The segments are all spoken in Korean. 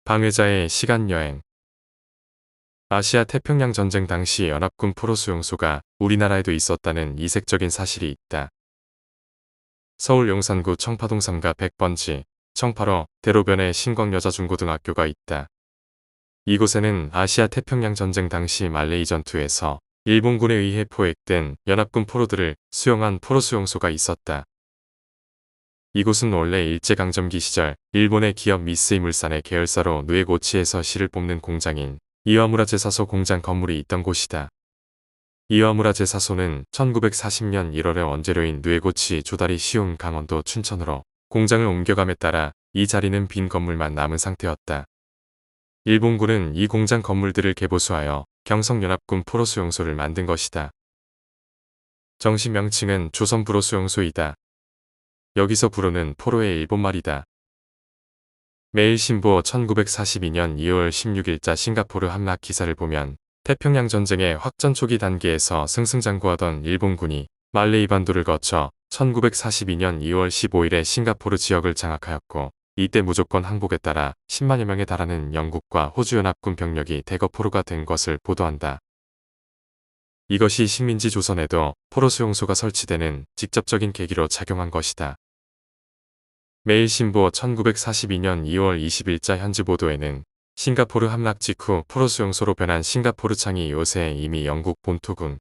방해자의 시간여행. 아시아 태평양 전쟁 당시 연합군 포로 수용소가 우리나라에도 있었다는 이색적인 사실이 있다. 서울 용산구 청파동 3가 100번지 청파로 대로변에 신광여자중고등학교가 있다. 이곳에는 아시아 태평양 전쟁 당시 말레이 전투에서 일본군에 의해 포획된 연합군 포로들을 수용한 포로 수용소가 있었다. 이곳은 원래 일제강점기 시절 일본의 기업 미쓰이 물산의 계열사로 누에고치에서 실을 뽑는 공장인 이와무라 제사소 공장 건물이 있던 곳이다. 이와무라 제사소는 1940년 1월에 원재료인 누에고치 조다리 시운 강원도 춘천으로 공장을 옮겨감에 따라 이 자리는 빈 건물만 남은 상태였다. 일본군은 이 공장 건물들을 개보수하여 경성연합군 포로수용소를 만든 것이다. 정식 명칭은 조선부로수용소이다. 여기서 부로는 포로의 일본말이다. 매일신보 1942년 2월 16일자 싱가포르 함락 기사를 보면 태평양 전쟁의 확전 초기 단계에서 승승장구하던 일본군이 말레이 반도를 거쳐 1942년 2월 15일에 싱가포르 지역을 장악하였고, 이때 무조건 항복에 따라 10만여 명에 달하는 영국과 호주 연합군 병력이 대거 포로가 된 것을 보도한다. 이것이 식민지 조선에도 포로 수용소가 설치되는 직접적인 계기로 작용한 것이다. 매일신보 1942년 2월 20일자 현지 보도에는 싱가포르 함락 직후 포로 수용소로 변한 싱가포르 창이 요새 이미 영국 본토군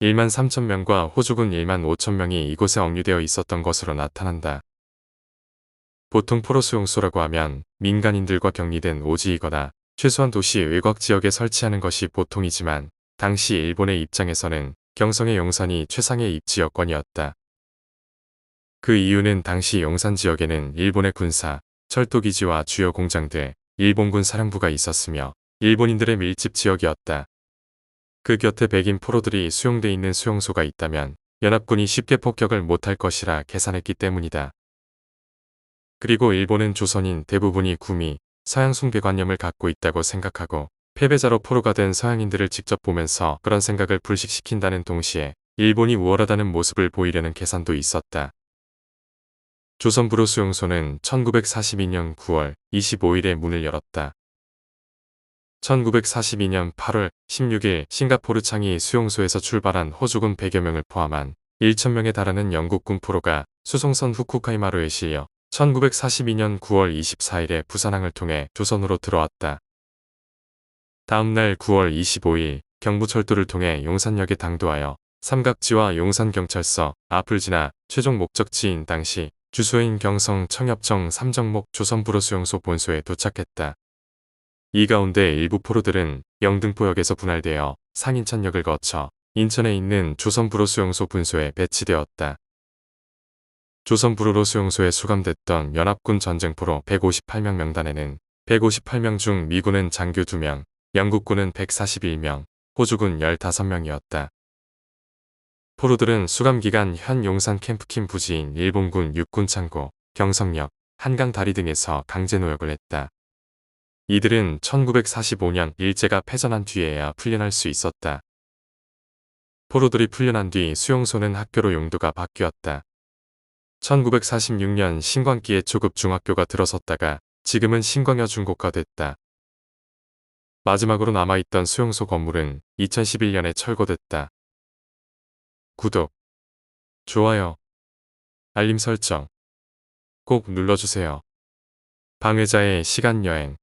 1만 3천 명과 호주군 1만 5천 명이 이곳에 억류되어 있었던 것으로 나타난다. 보통 포로 수용소라고 하면 민간인들과 격리된 오지이거나 최소한 도시 외곽 지역에 설치하는 것이 보통이지만, 당시 일본의 입장에서는 경성의 용산이 최상의 입지 여건이었다. 그 이유는 당시 용산 지역에는 일본의 군사, 철도기지와 주요 공장들, 일본군 사령부가 있었으며 일본인들의 밀집 지역이었다. 그 곁에 백인 포로들이 수용돼 있는 수용소가 있다면 연합군이 쉽게 폭격을 못할 것이라 계산했기 때문이다. 그리고 일본은 조선인 대부분이 구미, 서양 숭배관념을 갖고 있다고 생각하고 패배자로 포로가 된 서양인들을 직접 보면서 그런 생각을 불식시킨다는 동시에 일본이 우월하다는 모습을 보이려는 계산도 있었다. 조선부로 수용소는 1942년 9월 25일에 문을 열었다. 1942년 8월 16일 싱가포르 창이 수용소에서 출발한 호주군 100여 명을 포함한 1,000명에 달하는 영국군 포로가 수송선 후쿠오카이마루에 실려 1942년 9월 24일에 부산항을 통해 조선으로 들어왔다. 다음날 9월 25일 경부철도를 통해 용산역에 당도하여 삼각지와 용산경찰서 앞을 지나 최종 목적지인 당시 주소인 경성 청협청 삼정목 조선부로 수용소 본소에 도착했다. 이 가운데 일부 포로들은 영등포역에서 분할되어 상인천역을 거쳐 인천에 있는 조선부로 수용소 분소에 배치되었다. 조선부로 수용소에 수감됐던 연합군 전쟁포로 158명 명단에는 158명 중 미군은 장교 2명, 영국군은 141명, 호주군 15명이었다. 포로들은 수감기간 현 용산 캠프킴 부지인 일본군 육군창고, 경성역, 한강다리 등에서 강제노역을 했다. 이들은 1945년 일제가 패전한 뒤에야 풀려날 수 있었다. 포로들이 풀려난 뒤 수용소는 학교로 용도가 바뀌었다. 1946년 신광기에 초급 중학교가 들어섰다가 지금은 신광여 중고가 됐다. 마지막으로 남아있던 수용소 건물은 2011년에 철거됐다. 구독, 좋아요, 알림 설정 꼭 눌러주세요. 방해자의 시간여행.